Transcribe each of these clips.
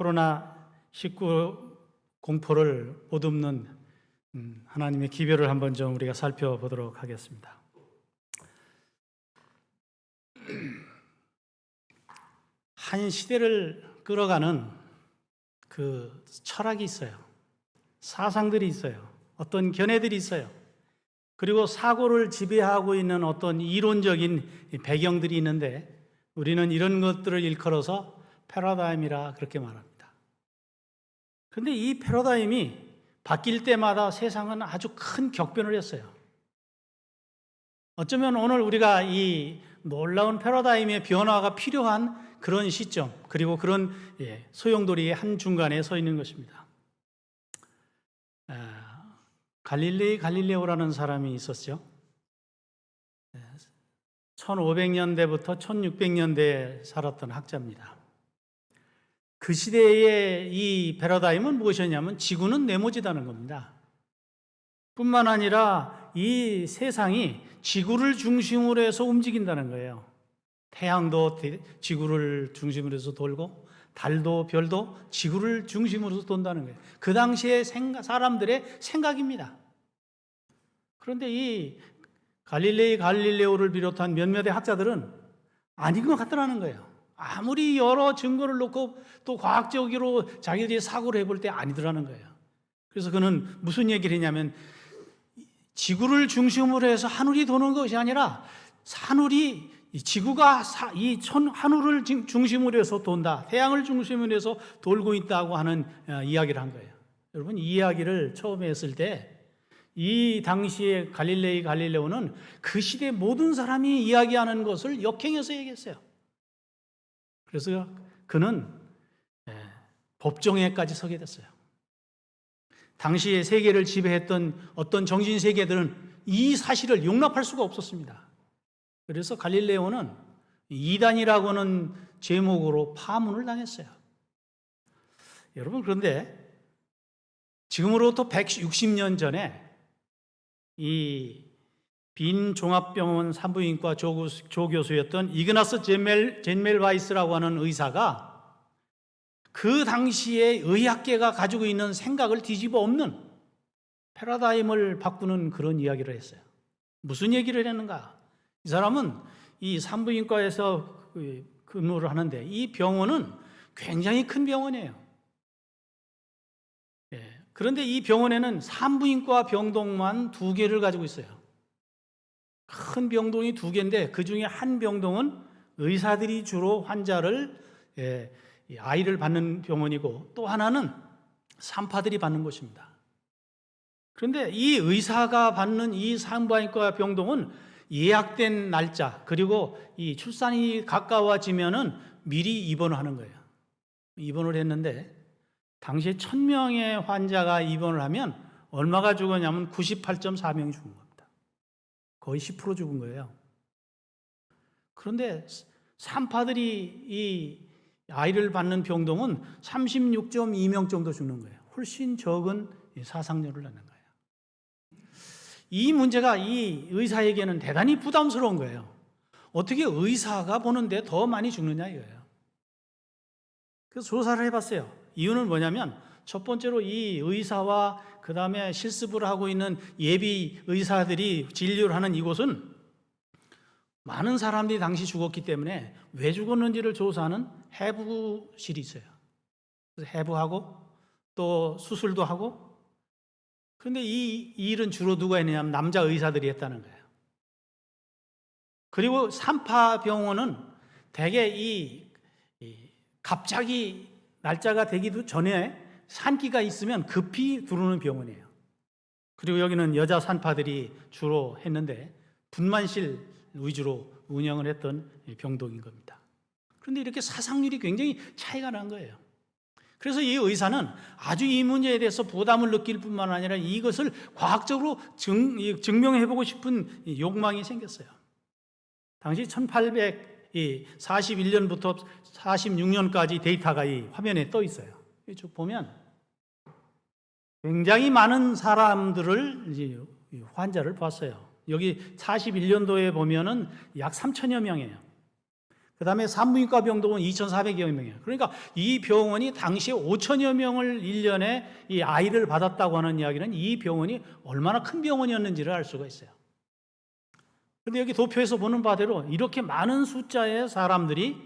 코로나19 공포를 못 읊는 하나님의 기별을 한번 좀 우리가 살펴보도록 하겠습니다. 한 시대를 끌어가는 그 철학이 있어요. 사상들이 있어요. 어떤 견해들이 있어요. 그리고 사고를 지배하고 있는 어떤 이론적인 배경들이 있는데 우리는 이런 것들을 일컬어서 패러다임이라 그렇게 말합니다. 그런데 이 패러다임이 바뀔 때마다 세상은 아주 큰 격변을 했어요. 어쩌면 오늘 우리가 이 놀라운 패러다임의 변화가 필요한 그런 시점, 그리고 그런 소용돌이의 한 중간에 서 있는 것입니다. 갈릴레오라는 사람이 있었죠. 1500년대부터 1600년대에 살았던 학자입니다. 그 시대의 이 패러다임은 무엇이었냐면 지구는 네모지다는 겁니다. 뿐만 아니라 이 세상이 지구를 중심으로 해서 움직인다는 거예요. 태양도 지구를 중심으로 해서 돌고 달도 별도 지구를 중심으로 해서 돈다는 거예요. 그 당시의 사람들의 생각입니다. 그런데 이 갈릴레오를 비롯한 몇몇의 학자들은 아닌 것 같더라는 거예요. 아무리 여러 증거를 놓고 또 과학적으로 자기들이 사고를 해볼 때 아니더라는 거예요. 그래서 그는 무슨 얘기를 했냐면 지구를 중심으로 해서 하늘이 도는 것이 아니라 지구가 하늘을 중심으로 해서 돈다. 태양을 중심으로 해서 돌고 있다고 하는 이야기를 한 거예요. 여러분, 이 이야기를 처음에 했을 때 이 당시에 갈릴레오는 그 시대 모든 사람이 이야기하는 것을 역행해서 얘기했어요. 그래서 그는 법정에까지 서게 됐어요. 당시의 세계를 지배했던 어떤 정신세계들은 이 사실을 용납할 수가 없었습니다. 그래서 갈릴레오는 이단이라고 하는 제목으로 파문을 당했어요. 여러분, 그런데 지금으로부터 160년 전에 이 빈 종합병원 산부인과 조교수였던 이그나스 젠멜바이스라고 하는 의사가 그 당시에 의학계가 가지고 있는 생각을 뒤집어 엎는 패러다임을 바꾸는 그런 이야기를 했어요. 무슨 얘기를 했는가? 이 사람은 이 산부인과에서 근무를 하는데 이 병원은 굉장히 큰 병원이에요. 그런데 이 병원에는 산부인과 병동만 2개를 가지고 있어요. 큰 병동이 2개인데 그 중에 한 병동은 의사들이 주로 환자를 아이를 받는 병원이고 또 하나는 산파들이 받는 곳입니다. 그런데 이 의사가 받는 이 산부인과 병동은 예약된 날짜 그리고 이 출산이 가까워지면은 미리 입원을 하는 거예요. 입원을 했는데 당시에 1000명의 환자가 입원을 하면 얼마가 죽었냐면 98.4명이 죽은 겁니다. 거의 10% 죽은 거예요. 그런데 산파들이 이 아이를 받는 병동은 36.2명 정도 죽는 거예요. 훨씬 적은 사상률을 낳는 거예요. 이 문제가 이 의사에게는 대단히 부담스러운 거예요. 어떻게 의사가 보는데 더 많이 죽느냐 이거예요. 그래서 조사를 해봤어요. 이유는 뭐냐면 첫 번째로 이 의사와 그 다음에 실습을 하고 있는 예비 의사들이 진료를 하는 이곳은 많은 사람들이 당시 죽었기 때문에 왜 죽었는지를 조사하는 해부실이 있어요. 그래서 해부하고 또 수술도 하고. 그런데 이 일은 주로 누가 했냐면 남자 의사들이 했다는 거예요. 그리고 산파병원은 대개 갑자기 날짜가 되기도 전에 산기가 있으면 급히 들어오는 병원이에요. 그리고 여기는 여자 산파들이 주로 했는데 분만실 위주로 운영을 했던 병동인 겁니다. 그런데 이렇게 사상률이 굉장히 차이가 난 거예요. 그래서 이 의사는 아주 이 문제에 대해서 부담을 느낄 뿐만 아니라 이것을 과학적으로 증명해보고 싶은 욕망이 생겼어요. 당시 1841년부터 46년까지 데이터가 이 화면에 떠 있어요. 쭉 보면 굉장히 많은 사람들을 이제 환자를 봤어요. 여기 41년도에 보면은 약 3천여 명이에요. 그다음에 산부인과 병동은 2,400여 명이에요. 그러니까 이 병원이 당시에 5천여 명을 1년에 이 아이를 받았다고 하는 이야기는 이 병원이 얼마나 큰 병원이었는지를 알 수가 있어요. 그런데 여기 도표에서 보는 바대로 이렇게 많은 숫자의 사람들이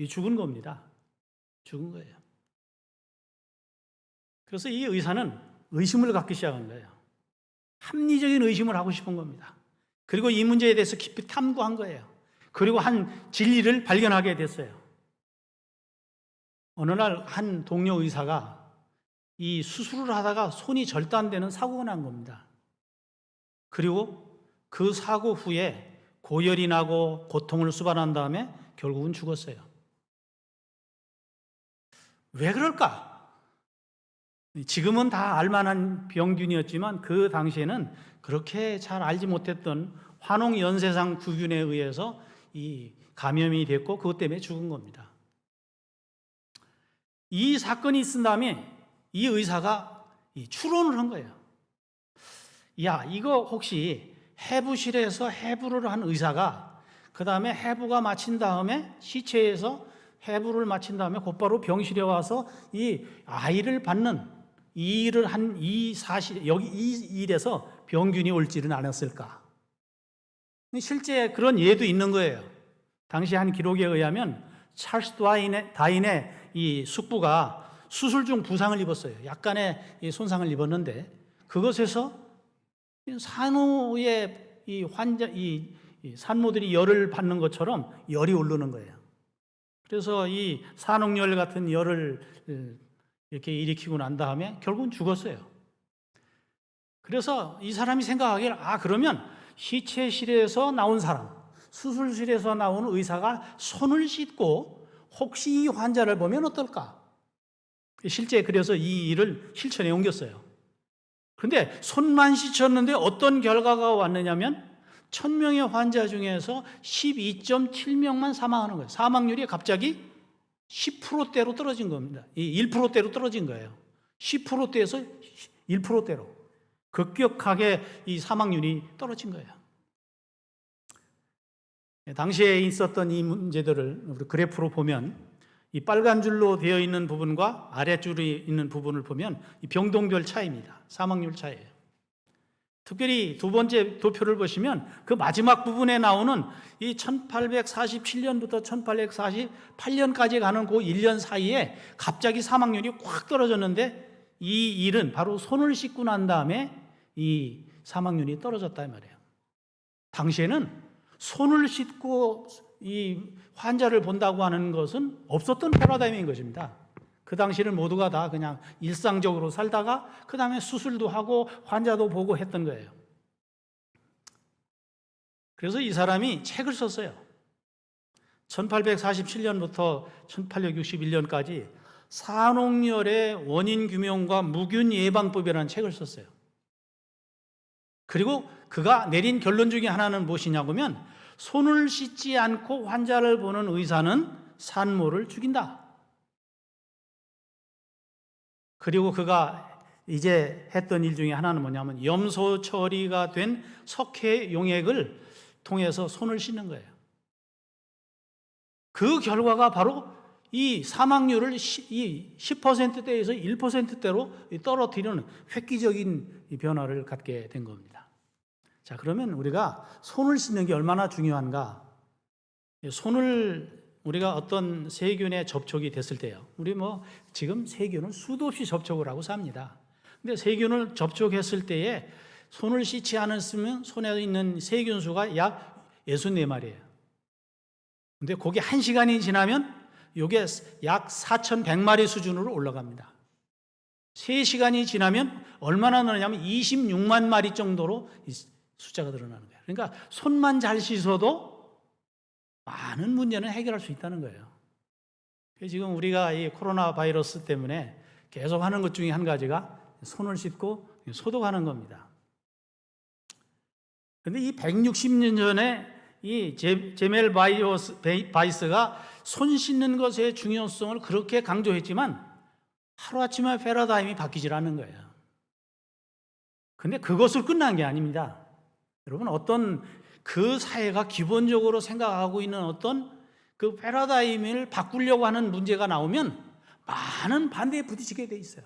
죽은 겁니다. 죽은 거예요. 그래서 이 의사는 의심을 갖기 시작한 거예요. 합리적인 의심을 하고 싶은 겁니다. 그리고 이 문제에 대해서 깊이 탐구한 거예요. 그리고 한 진리를 발견하게 됐어요. 어느 날 한 동료 의사가 이 수술을 하다가 손이 절단되는 사고가 난 겁니다. 그리고 그 사고 후에 고열이 나고 고통을 수반한 다음에 결국은 죽었어요. 왜 그럴까? 지금은 다 알만한 병균이었지만 그 당시에는 그렇게 잘 알지 못했던 화농연쇄상 구균에 의해서 이 감염이 됐고 그것 때문에 죽은 겁니다. 이 사건이 있은 다음에 이 의사가 추론을 한 거예요. 야, 이거 혹시 해부실에서 해부를 한 의사가 그 다음에 해부가 마친 다음에 시체에서 해부를 마친 다음에 곧바로 병실에 와서 이 아이를 받는 이 일을 한 이 사실, 여기 이 일에서 병균이 올지는 않았을까? 실제 그런 예도 있는 거예요. 당시 한 기록에 의하면 찰스 다인의 이 숙부가 수술 중 부상을 입었어요. 약간의 이 손상을 입었는데 그것에서 산후의 이 환자, 이 산모들이 열을 받는 것처럼 열이 오르는 거예요. 그래서 이 산후열 같은 열을 이렇게 일으키고 난 다음에 결국은 죽었어요. 그래서 이 사람이 생각하기를 그러면 시체실에서 나온 사람, 수술실에서 나온 의사가 손을 씻고 혹시 이 환자를 보면 어떨까? 실제 그래서 이 일을 실천에 옮겼어요. 그런데 손만 씻었는데 어떤 결과가 왔느냐면 1,000명의 환자 중에서 12.7명만 사망하는 거예요. 사망률이 갑자기 10%대로 떨어진 겁니다. 1%대로 떨어진 거예요. 10%대에서 1%대로 급격하게 이 사망률이 떨어진 거예요. 당시에 있었던 이 문제들을 우리 그래프로 보면 이 빨간 줄로 되어 있는 부분과 아랫줄이 있는 부분을 보면 이 병동별 차이입니다. 사망률 차이예요. 특별히 두 번째 도표를 보시면 그 마지막 부분에 나오는 이 1847년부터 1848년까지 가는 그 1년 사이에 갑자기 사망률이 확 떨어졌는데 이 일은 바로 손을 씻고 난 다음에 이 사망률이 떨어졌다 이 말이에요. 당시에는 손을 씻고 이 환자를 본다고 하는 것은 없었던 패러다임인 것입니다. 그 당시는 모두가 다 그냥 일상적으로 살다가 그 다음에 수술도 하고 환자도 보고 했던 거예요. 그래서 이 사람이 책을 썼어요. 1847년부터 1861년까지 산홍열의 원인 규명과 무균 예방법이라는 책을 썼어요. 그리고 그가 내린 결론 중에 하나는 무엇이냐고 하면 손을 씻지 않고 환자를 보는 의사는 산모를 죽인다. 그리고 그가 이제 했던 일 중에 하나는 뭐냐면 염소 처리가 된 석회 용액을 통해서 손을 씻는 거예요. 그 결과가 바로 이 사망률을 10%대에서 1%대로 떨어뜨리는 획기적인 변화를 갖게 된 겁니다. 자, 그러면 우리가 손을 씻는 게 얼마나 중요한가? 손을 우리가 어떤 세균에 접촉이 됐을 때요. 우리 지금 세균을 수도 없이 접촉을 하고 삽니다. 근데 세균을 접촉했을 때에 손을 씻지 않았으면 손에 있는 세균 수가 약 64마리예요. 근데 그게 1시간이 지나면 이게 약 4,100마리 수준으로 올라갑니다. 3시간이 지나면 얼마나 늘어나냐면 26만 마리 정도로 숫자가 늘어나는 거예요. 그러니까 손만 잘 씻어도 많은 문제는 해결할 수 있다는 거예요. 지금 우리가 이 코로나 바이러스 때문에 계속 하는 것 중에 한 가지가 손을 씻고 소독하는 겁니다. 그런데 이 160년 전에 이 제멜 바이스가 손 씻는 것의 중요성을 그렇게 강조했지만 하루아침에 패러다임이 바뀌질 않는 거예요. 근데 그것을 끝난 게 아닙니다. 여러분, 어떤 그 사회가 기본적으로 생각하고 있는 어떤 그 패러다임을 바꾸려고 하는 문제가 나오면 많은 반대에 부딪히게 돼 있어요.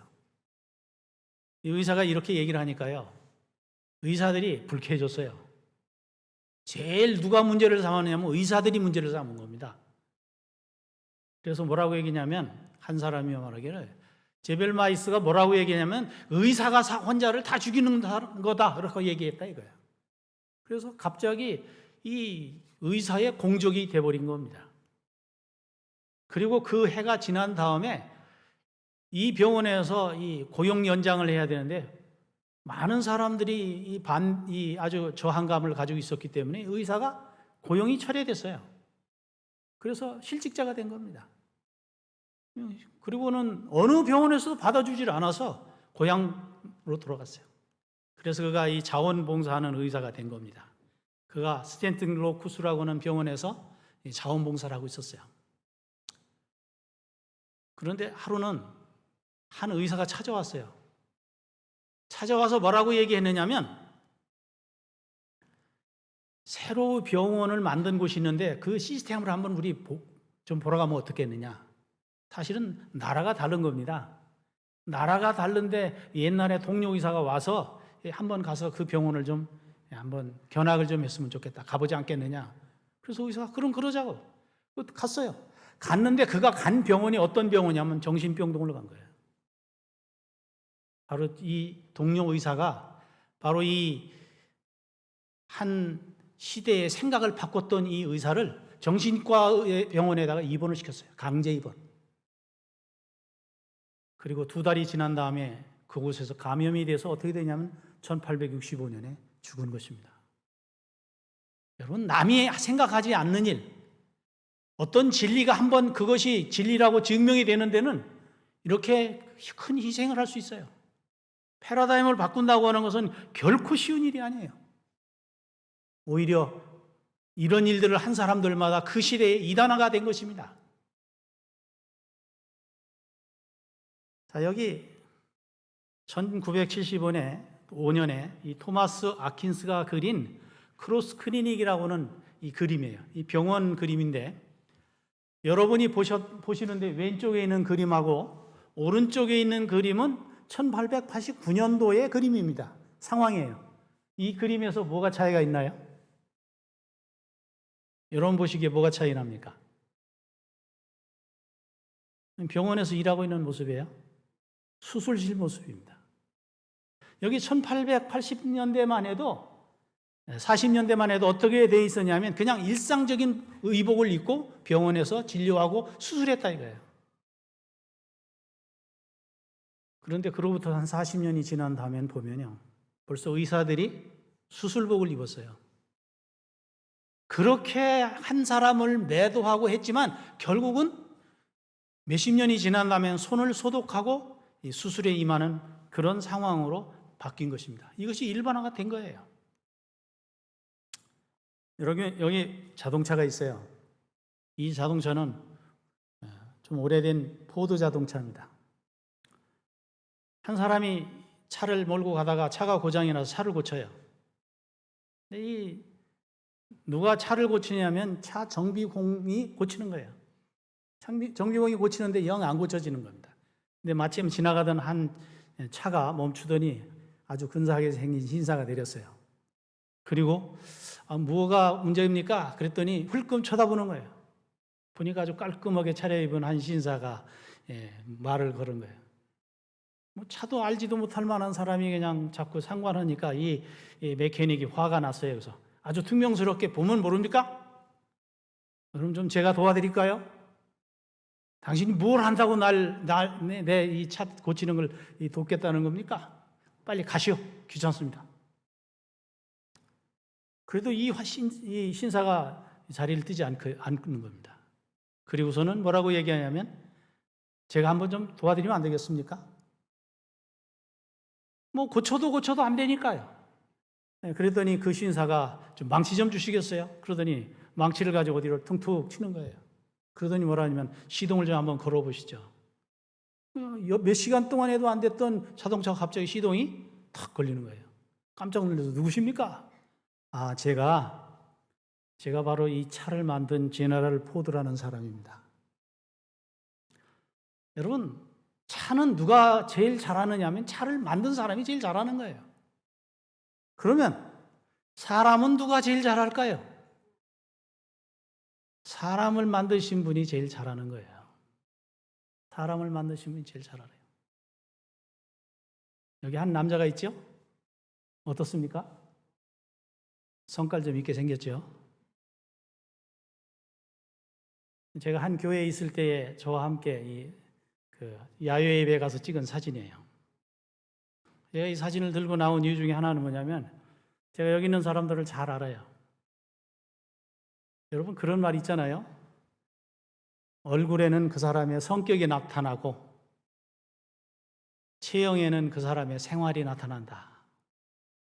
이 의사가 이렇게 얘기를 하니까요, 의사들이 불쾌해졌어요. 제일 누가 문제를 삼았냐면 의사들이 문제를 삼은 겁니다. 그래서 뭐라고 얘기냐면, 한 사람이 말하기를, 제벨마이스가 뭐라고 얘기냐면 의사가 환자를 다 죽이는 거다 그렇게 얘기했다 이거예요. 그래서 갑자기 이 의사의 공적이 돼버린 겁니다. 그리고 그 해가 지난 다음에 이 병원에서 이 고용 연장을 해야 되는데 많은 사람들이 이 아주 저항감을 가지고 있었기 때문에 의사가 고용이 철회됐어요. 그래서 실직자가 된 겁니다. 그리고는 어느 병원에서도 받아주질 않아서 고향으로 돌아갔어요. 그래서 그가 이 자원봉사하는 의사가 된 겁니다. 그가 스탠튼 로쿠스라고 하는 병원에서 자원봉사를 하고 있었어요. 그런데 하루는 한 의사가 찾아왔어요. 찾아와서 뭐라고 얘기했느냐면, 새로 병원을 만든 곳이 있는데 그 시스템을 한번 우리 좀 보러 가면 어떻겠느냐. 사실은 나라가 다른 겁니다. 나라가 다른데 옛날에 동료 의사가 와서 한번 가서 그 병원을 좀 한번 견학을 좀 했으면 좋겠다. 가보지 않겠느냐. 그래서 의사가 그럼 그러자고 갔어요. 갔는데 그가 간 병원이 어떤 병원이냐면 정신병동으로 간 거예요. 바로 이 동료 의사가 바로 이 한 시대의 생각을 바꿨던 이 의사를 정신과 병원에다가 입원을 시켰어요. 강제 입원. 그리고 2달이 지난 다음에 그곳에서 감염이 돼서 어떻게 되냐면 1865년에 죽은 것입니다. 여러분, 남이 생각하지 않는 일, 어떤 진리가 한번 그것이 진리라고 증명이 되는 데는 이렇게 큰 희생을 할 수 있어요. 패러다임을 바꾼다고 하는 것은 결코 쉬운 일이 아니에요. 오히려 이런 일들을 한 사람들마다 그 시대에 이단화가 된 것입니다. 자, 여기 1975년에 이 토마스 아킨스가 그린 크로스 클리닉이라고 하는 이 그림이에요. 이 병원 그림인데, 여러분이 보시는데 왼쪽에 있는 그림하고 오른쪽에 있는 그림은 1889년도의 그림입니다. 상황이에요. 이 그림에서 뭐가 차이가 있나요? 여러분 보시기에 뭐가 차이 납니까? 병원에서 일하고 있는 모습이에요. 수술실 모습입니다. 여기 1880년대만 해도, 40년대만 해도 어떻게 돼 있었냐면 그냥 일상적인 의복을 입고 병원에서 진료하고 수술했다 이거예요. 그런데 그로부터 한 40년이 지난 다음엔 보면요, 벌써 의사들이 수술복을 입었어요. 그렇게 한 사람을 매도하고 했지만 결국은 몇십 년이 지난 다음엔 손을 소독하고 수술에 임하는 그런 상황으로 바뀐 것입니다. 이것이 일반화가 된 거예요. 여기 자동차가 있어요. 이 자동차는 좀 오래된 포드 자동차입니다. 한 사람이 차를 몰고 가다가 차가 고장이 나서 차를 고쳐요. 누가 차를 고치냐면 차 정비공이 고치는 거예요. 정비공이 고치는데 영 안 고쳐지는 겁니다. 근데 마침 지나가던 한 차가 멈추더니 아주 근사하게 생긴 신사가 내렸어요. 그리고 뭐가 문제입니까? 그랬더니 훌끔 쳐다보는 거예요. 보니까 아주 깔끔하게 차려입은 한 신사가 말을 걸은 거예요. 뭐 차도 알지도 못할 만한 사람이 그냥 자꾸 상관하니까 이 메케닉이 화가 났어요. 그래서 아주 퉁명스럽게 보면 모릅니까? 그럼 좀 제가 도와드릴까요? 당신이 뭘 한다고 내 이 차 고치는 걸 돕겠다는 겁니까? 빨리 가시오. 귀찮습니다. 그래도 이 신사가 자리를 뜨지 않는 겁니다. 그리고서는 뭐라고 얘기하냐면, 제가 한번 좀 도와드리면 안 되겠습니까? 뭐 고쳐도 안 되니까요. 그랬더니 그 신사가 좀 망치 좀 주시겠어요? 그러더니 망치를 가지고 어디를 퉁툭 치는 거예요. 그러더니 뭐라 하냐면, 시동을 좀 한번 걸어보시죠. 몇 시간 동안 해도 안 됐던 자동차가 갑자기 시동이 탁 걸리는 거예요. 깜짝 놀라서 누구십니까? 제가 제가 바로 이 차를 만든 제너럴 포드라는 사람입니다. 여러분, 차는 누가 제일 잘하느냐 하면 차를 만든 사람이 제일 잘하는 거예요. 그러면 사람은 누가 제일 잘할까요? 사람을 만드신 분이 제일 잘하는 거예요. 사람을 만드신 분이 제일 잘하래요. 여기 한 남자가 있죠? 어떻습니까? 성깔 좀 있게 생겼죠? 제가 한 교회에 있을 때에 저와 함께 야외 예배 가서 찍은 사진이에요. 제가 이 사진을 들고 나온 이유 중에 하나는 뭐냐면 제가 여기 있는 사람들을 잘 알아요. 여러분, 그런 말 있잖아요. 얼굴에는 그 사람의 성격이 나타나고 체형에는 그 사람의 생활이 나타난다.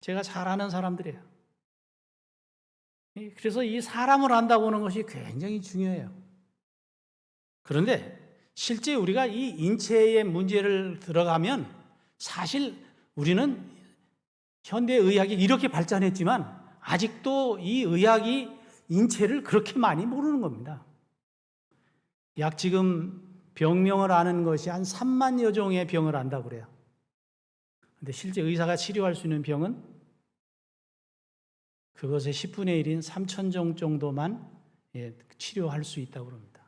제가 잘 아는 사람들이에요. 그래서 이 사람을 안다고 하는 것이 굉장히 중요해요. 그런데 실제 우리가 이 인체의 문제를 들어가면 사실 우리는 현대의학이 이렇게 발전했지만 아직도 이 의학이 인체를 그렇게 많이 모르는 겁니다. 약 지금 병명을 아는 것이 한 3만여 종의 병을 안다고 그래요. 근데 실제 의사가 치료할 수 있는 병은 그것의 10분의 1인 3,000종 정도만 치료할 수 있다고 합니다.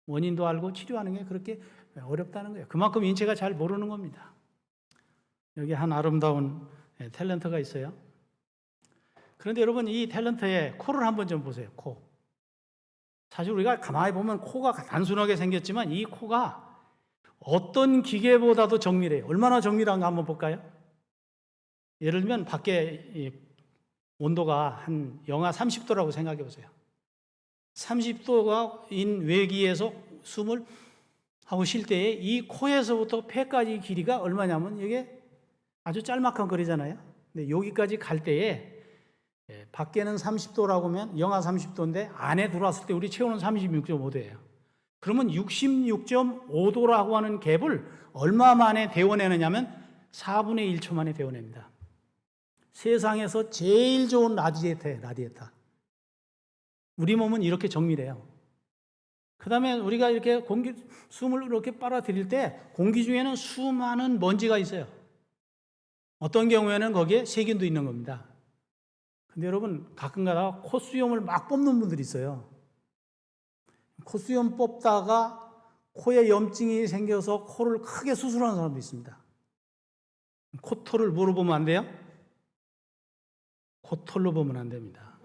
원인도 알고 치료하는 게 그렇게 어렵다는 거예요. 그만큼 인체가 잘 모르는 겁니다. 여기 한 아름다운 탤런트가 있어요. 그런데 여러분, 이 탤런트의 코를 한번 좀 보세요. 코. 사실 우리가 가만히 보면 코가 단순하게 생겼지만 이 코가 어떤 기계보다도 정밀해요. 얼마나 정밀한가 한번 볼까요? 예를 들면 밖에 온도가 한 영하 30도라고 생각해 보세요. 30도인 외기에서 숨을 하고 쉴 때에 이 코에서부터 폐까지 길이가 얼마냐면 이게 아주 짤막한 거리잖아요. 근데 여기까지 갈 때에 밖에는 30도라고 하면 영하 30도인데 안에 들어왔을 때 우리 체온은 36.5도예요. 그러면 66.5도라고 하는 갭을 얼마 만에 데워내느냐면 4분의 1초 만에 데워냅니다. 세상에서 제일 좋은 라디에이터예요. 라디에이터. 우리 몸은 이렇게 정밀해요. 그 다음에 우리가 이렇게 숨을 이렇게 빨아들일 때 공기 중에는 수많은 먼지가 있어요. 어떤 경우에는 거기에 세균도 있는 겁니다. 근데 여러분, 가끔 가다가 콧수염을 막 뽑는 분들이 있어요. 콧수염 뽑다가 코에 염증이 생겨서 코를 크게 수술하는 사람도 있습니다. 코털을 뭐로 보면 안 돼요? 코털로 보면 안 됩니다.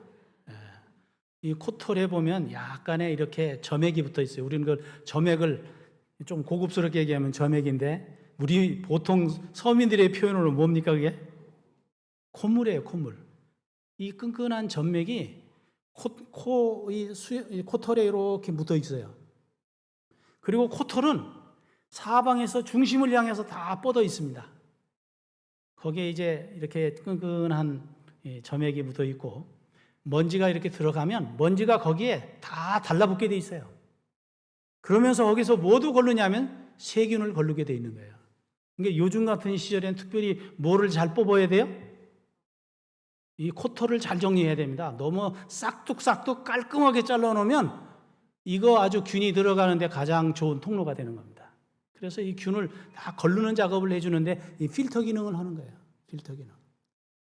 이 코털에 보면 약간의 이렇게 점액이 붙어 있어요. 우리는 그 점액을 좀 고급스럽게 얘기하면 점액인데 우리 보통 서민들의 표현으로 뭡니까 그게? 콧물이에요, 콧물. 이 끈끈한 점맥이 코털에 이렇게 묻어 있어요. 그리고 코털은 사방에서 중심을 향해서 다 뻗어 있습니다. 거기에 이제 이렇게 끈끈한 점액이 묻어 있고 먼지가 이렇게 들어가면 먼지가 거기에 다 달라붙게 돼 있어요. 그러면서 거기서 뭐도 걸르냐면 세균을 걸르게 돼 있는 거예요. 그러니까 요즘 같은 시절엔 특별히 뭐를 잘 뽑아야 돼요? 이 코털을 잘 정리해야 됩니다. 너무 싹둑싹둑 깔끔하게 잘라놓으면 이거 아주 균이 들어가는데 가장 좋은 통로가 되는 겁니다. 그래서 이 균을 다 걸르는 작업을 해주는데 이 필터 기능을 하는 거예요. 필터 기능.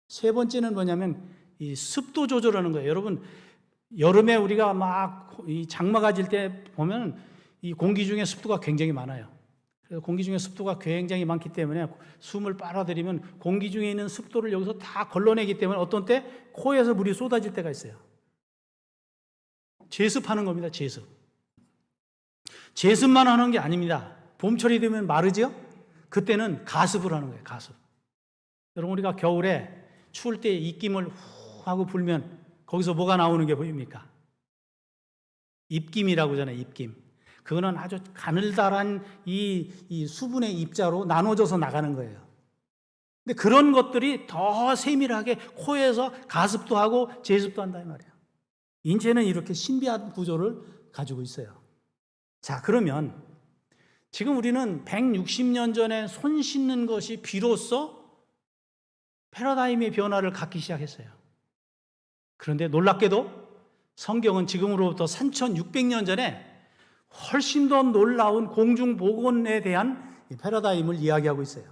세 번째는 뭐냐면 이 습도 조절하는 거예요. 여러분, 여름에 우리가 막 이 장마가 질 때 보면 이 공기 중에 습도가 굉장히 많아요. 그래서 공기 중에 습도가 굉장히 많기 때문에 숨을 빨아들이면 공기 중에 있는 습도를 여기서 다 걸러내기 때문에 어떤 때 코에서 물이 쏟아질 때가 있어요. 제습하는 겁니다. 제습. 제습만 하는 게 아닙니다. 봄철이 되면 마르죠? 그때는 가습을 하는 거예요. 가습. 여러분, 우리가 겨울에 추울 때 입김을 후 하고 불면 거기서 뭐가 나오는 게 보입니까? 입김이라고 하잖아요. 입김. 그거는 아주 가늘다란 이 수분의 입자로 나눠져서 나가는 거예요. 근데 그런 것들이 더 세밀하게 코에서 가습도 하고 제습도 한다 이 말이에요. 인체는 이렇게 신비한 구조를 가지고 있어요. 자, 그러면 지금 우리는 160년 전에 손 씻는 것이 비로소 패러다임의 변화를 갖기 시작했어요. 그런데 놀랍게도 성경은 지금으로부터 3,600년 전에 훨씬 더 놀라운 공중보건에 대한 패러다임을 이야기하고 있어요.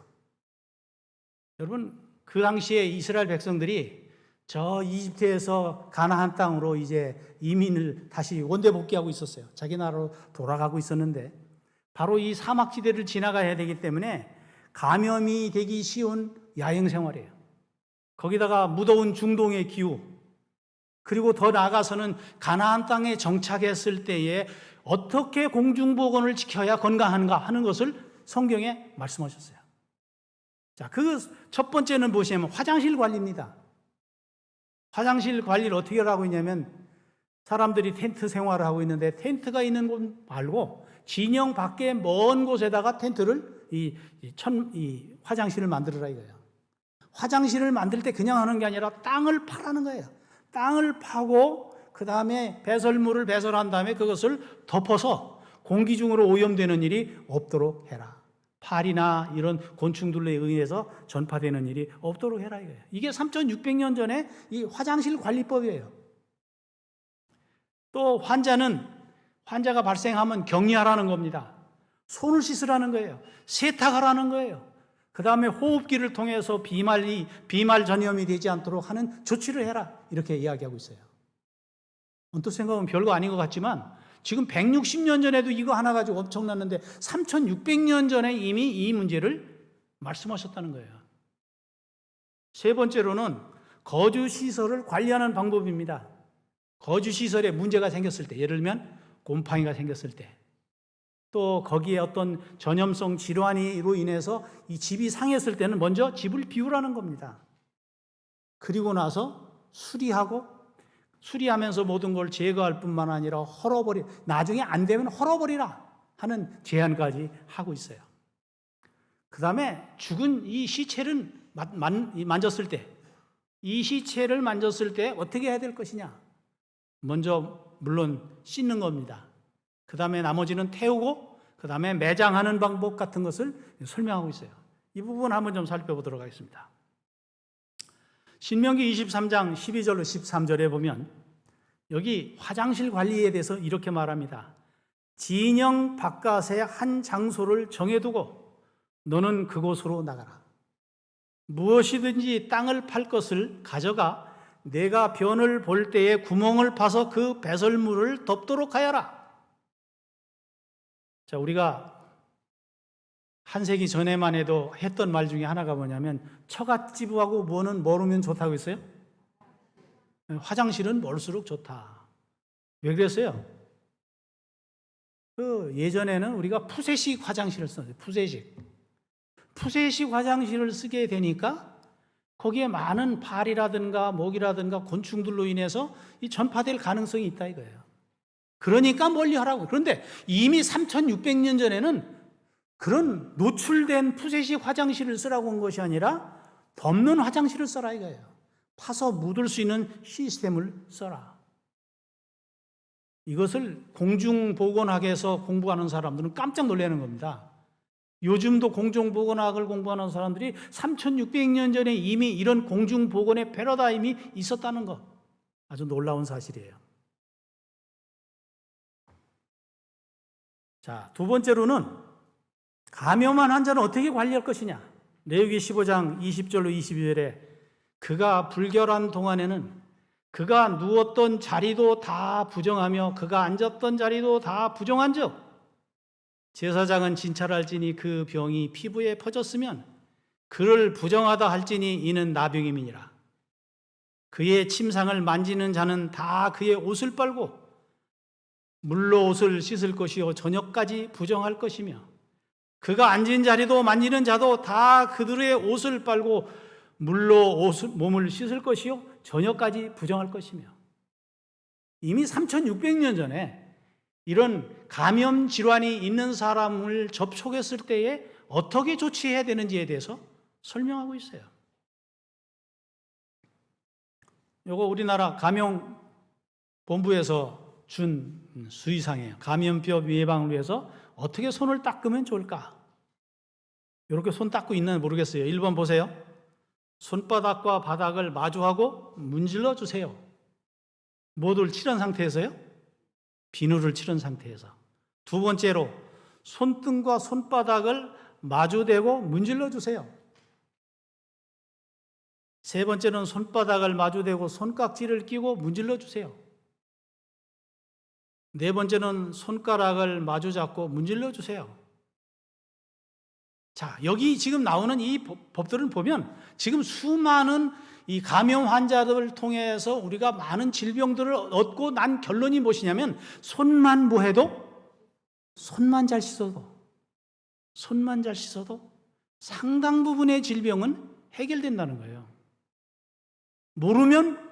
여러분, 그 당시에 이스라엘 백성들이 저 이집트에서 가나안 땅으로 이제 이민을 다시 원대 복귀하고 있었어요. 자기 나라로 돌아가고 있었는데 바로 이 사막지대를 지나가야 되기 때문에 감염이 되기 쉬운 야영 생활이에요. 거기다가 무더운 중동의 기후, 그리고 더 나아가서는 가나안 땅에 정착했을 때에 어떻게 공중보건을 지켜야 건강한가 하는 것을 성경에 말씀하셨어요. 자, 그 첫 번째는 무엇이냐면 화장실 관리입니다. 화장실 관리를 어떻게 하고 있냐면 사람들이 텐트 생활을 하고 있는데 텐트가 있는 곳 말고 진영 밖에 먼 곳에다가 텐트를 이 화장실을 만들어라 이거예요. 화장실을 만들 때 그냥 하는 게 아니라 땅을 파라는 거예요. 땅을 파고 그 다음에 배설물을 배설한 다음에 그것을 덮어서 공기 중으로 오염되는 일이 없도록 해라. 파리나 이런 곤충들에 의해서 전파되는 일이 없도록 해라 이거예요. 이게 3,600년 전에 이 화장실 관리법이에요. 또 환자가 발생하면 격리하라는 겁니다. 손을 씻으라는 거예요. 세탁하라는 거예요. 그 다음에 호흡기를 통해서 비말 전염이 되지 않도록 하는 조치를 해라. 이렇게 이야기하고 있어요. 언뜻 생각하면 별거 아닌 것 같지만 지금 160년 전에도 이거 하나 가지고 엄청났는데 3,600년 전에 이미 이 문제를 말씀하셨다는 거예요. 세 번째로는 거주시설을 관리하는 방법입니다. 거주시설에 문제가 생겼을 때, 예를 들면 곰팡이가 생겼을 때, 또 거기에 어떤 전염성 질환으로 인해서 이 집이 상했을 때는 먼저 집을 비우라는 겁니다. 그리고 나서 수리하면서 모든 걸 제거할 뿐만 아니라 나중에 안 되면 헐어버리라 하는 제안까지 하고 있어요. 그 다음에 죽은 이 시체를 만졌을 때, 이 시체를 만졌을 때 어떻게 해야 될 것이냐? 먼저 물론 씻는 겁니다. 그 다음에 나머지는 태우고 그 다음에 매장하는 방법 같은 것을 설명하고 있어요. 이 부분 한번 좀 살펴보도록 하겠습니다. 신명기 23장 12절로 13절에 보면 여기 화장실 관리에 대해서 이렇게 말합니다. 진영 바깥에 한 장소를 정해두고 너는 그곳으로 나가라. 무엇이든지 땅을 팔 것을 가져가 내가 변을 볼 때에 구멍을 파서 그 배설물을 덮도록 하여라. 자, 우리가 한 세기 전에만 해도 했던 말 중에 하나가 뭐냐면 처갓집하고 뭐는 멀으면 좋다고 했어요? 화장실은 멀수록 좋다. 왜 그랬어요? 예전에는 우리가 푸세식 화장실을 썼어요. 푸세식 화장실을 쓰게 되니까 거기에 많은 발이라든가 모기라든가 곤충들로 인해서 이 전파될 가능성이 있다 이거예요. 그러니까 멀리 하라고. 그런데 이미 3,600년 전에는 그런 노출된 푸세식 화장실을 쓰라고 한 것이 아니라 덮는 화장실을 써라 이거예요. 파서 묻을 수 있는 시스템을 써라. 이것을 공중보건학에서 공부하는 사람들은 깜짝 놀라는 겁니다. 요즘도 공중보건학을 공부하는 사람들이 3,600년 전에 이미 이런 공중보건의 패러다임이 있었다는 것, 아주 놀라운 사실이에요. 자, 두 번째로는 감염한 환자는 어떻게 관리할 것이냐. 레위기 15장 20절로 22절에 그가 불결한 동안에는 그가 누웠던 자리도 다 부정하며 그가 앉았던 자리도 다 부정한즉 제사장은 진찰할지니 그 병이 피부에 퍼졌으면 그를 부정하다 할지니 이는 나병임이니라. 그의 침상을 만지는 자는 다 그의 옷을 빨고 물로 옷을 씻을 것이요 저녁까지 부정할 것이며 그가 앉은 자리도 만지는 자도 다 그들의 옷을 빨고 물로 몸을 씻을 것이요 저녁까지 부정할 것이며. 이미 3,600년 전에 이런 감염 질환이 있는 사람을 접촉했을 때에 어떻게 조치해야 되는지에 대해서 설명하고 있어요. 이거 우리나라 감염본부에서 준 수의사항이에요. 감염병 예방을 위해서 어떻게 손을 닦으면 좋을까? 이렇게 손 닦고 있나 모르겠어요. 1번 보세요. 손바닥과 바닥을 마주하고 문질러 주세요. 뭐를 칠한 상태에서요? 비누를 칠한 상태에서. 두 번째로 손등과 손바닥을 마주대고 문질러 주세요. 세 번째는 손바닥을 마주대고 손깍지를 끼고 문질러 주세요. 네 번째는 손가락을 마주 잡고 문질러 주세요. 자, 여기 지금 나오는 이 법들을 보면 지금 수많은 이 감염 환자들을 통해서 우리가 많은 질병들을 얻고 난 결론이 무엇이냐면 손만 잘 씻어도 상당 부분의 질병은 해결된다는 거예요. 모르면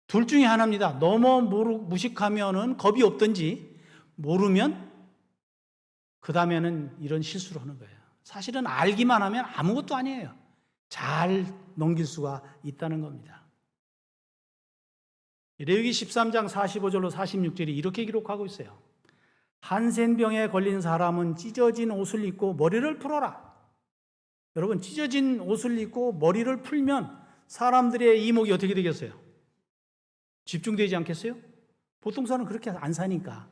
둘 중에 하나입니다. 너무 무식하면은 겁이 없든지 모르면 그 다음에는 이런 실수를 하는 거예요. 사실은 알기만 하면 아무것도 아니에요. 잘 넘길 수가 있다는 겁니다. 레위기 13장 45절로 46절이 이렇게 기록하고 있어요. 한센병에 걸린 사람은 찢어진 옷을 입고 머리를 풀어라. 여러분, 찢어진 옷을 입고 머리를 풀면 사람들의 이목이 어떻게 되겠어요? 집중되지 않겠어요? 보통 사람은 그렇게 안 사니까.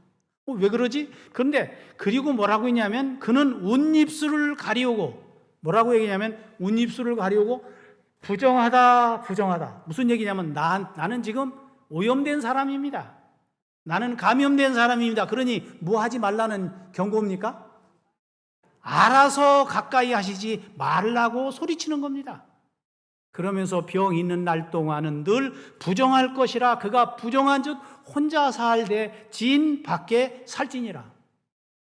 왜 그러지? 그런데 그리고 뭐라고 했냐면 그는 웃입술을 가리우고, 뭐라고 얘기냐면 웃입술을 가리우고 부정하다. 무슨 얘기냐면 나는 지금 오염된 사람입니다. 나는 감염된 사람입니다. 그러니 뭐 하지 말라는 경고입니까? 알아서 가까이 하시지 말라고 소리치는 겁니다. 그러면서 병 있는 날 동안은 늘 부정할 것이라 그가 부정한 즉 혼자 살되 진 밖에 살지니라.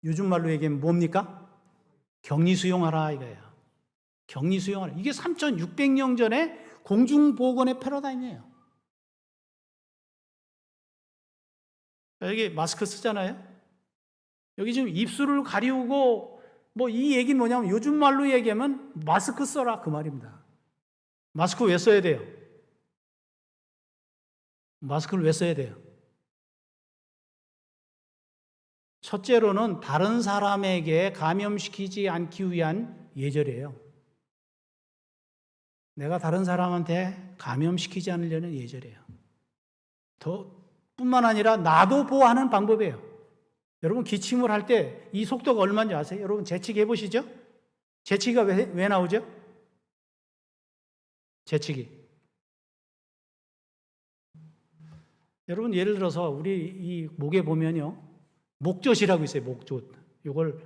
요즘 말로 얘기하면 뭡니까? 격리수용하라 이거예요. 격리수용하라. 이게 3600년 전에 공중보건의 패러다임이에요. 여기 마스크 쓰잖아요. 여기 지금 입술을 가리우고 뭐 이 얘기는 뭐냐면 요즘 말로 얘기하면 마스크 써라 그 말입니다. 마스크 왜 써야 돼요? 마스크를 왜 써야 돼요? 첫째로는 다른 사람에게 감염시키지 않기 위한 예절이에요. 내가 다른 사람한테 감염시키지 않으려는 예절이에요. 뿐만 아니라 나도 보호하는 방법이에요. 여러분 기침을 할 때 이 속도가 얼마인지 아세요? 여러분 재치기 해보시죠? 재치기가 왜 나오죠? 재치기. 여러분 예를 들어서 우리 이 목에 보면요, 목젖이라고 있어요. 목젖. 이걸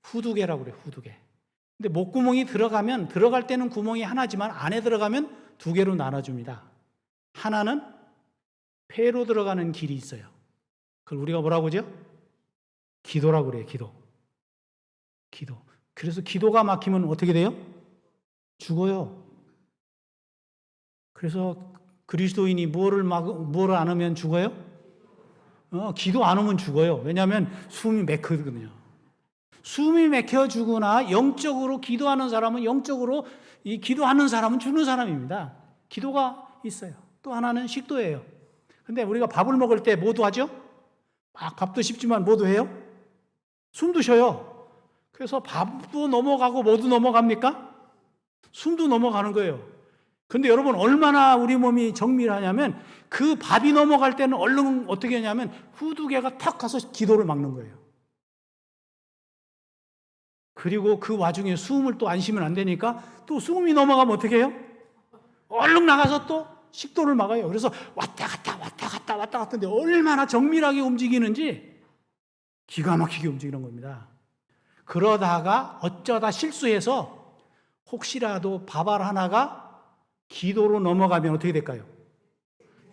후두개라고 그래요. 후두개. 근데 목구멍이 들어갈 때는 구멍이 하나지만 안에 들어가면 두 개로 나눠줍니다. 하나는 폐로 들어가는 길이 있어요. 그걸 우리가 뭐라고 하죠? 기도라고 그래요. 기도. 그래서 기도가 막히면 어떻게 돼요? 죽어요. 그래서 그리스도인이 뭐를 안 하면 죽어요? 기도 안 하면 죽어요. 왜냐하면 숨이 막히거든요. 숨이 막혀 죽으나 영적으로 기도하는 사람은 영적으로 이 기도하는 사람은 죽는 사람입니다. 기도가 있어요. 또 하나는 식도예요. 근데 우리가 밥을 먹을 때 뭐도 하죠? 밥도 씹지만 뭐도 해요? 숨도 쉬어요. 그래서 밥도 넘어가고 뭐도 넘어갑니까? 숨도 넘어가는 거예요. 근데 여러분 얼마나 우리 몸이 정밀하냐면 그 밥이 넘어갈 때는 얼른 어떻게 하냐면 후두개가 탁 가서 기도를 막는 거예요. 그리고 그 와중에 숨을 또 안 쉬면 안 되니까 또 숨이 넘어가면 어떻게 해요? 얼른 나가서 또 식도를 막아요. 그래서 왔다 갔다 하는데 얼마나 정밀하게 움직이는지 기가 막히게 움직이는 겁니다. 그러다가 어쩌다 실수해서 혹시라도 밥알 하나가 기도로 넘어가면 어떻게 될까요?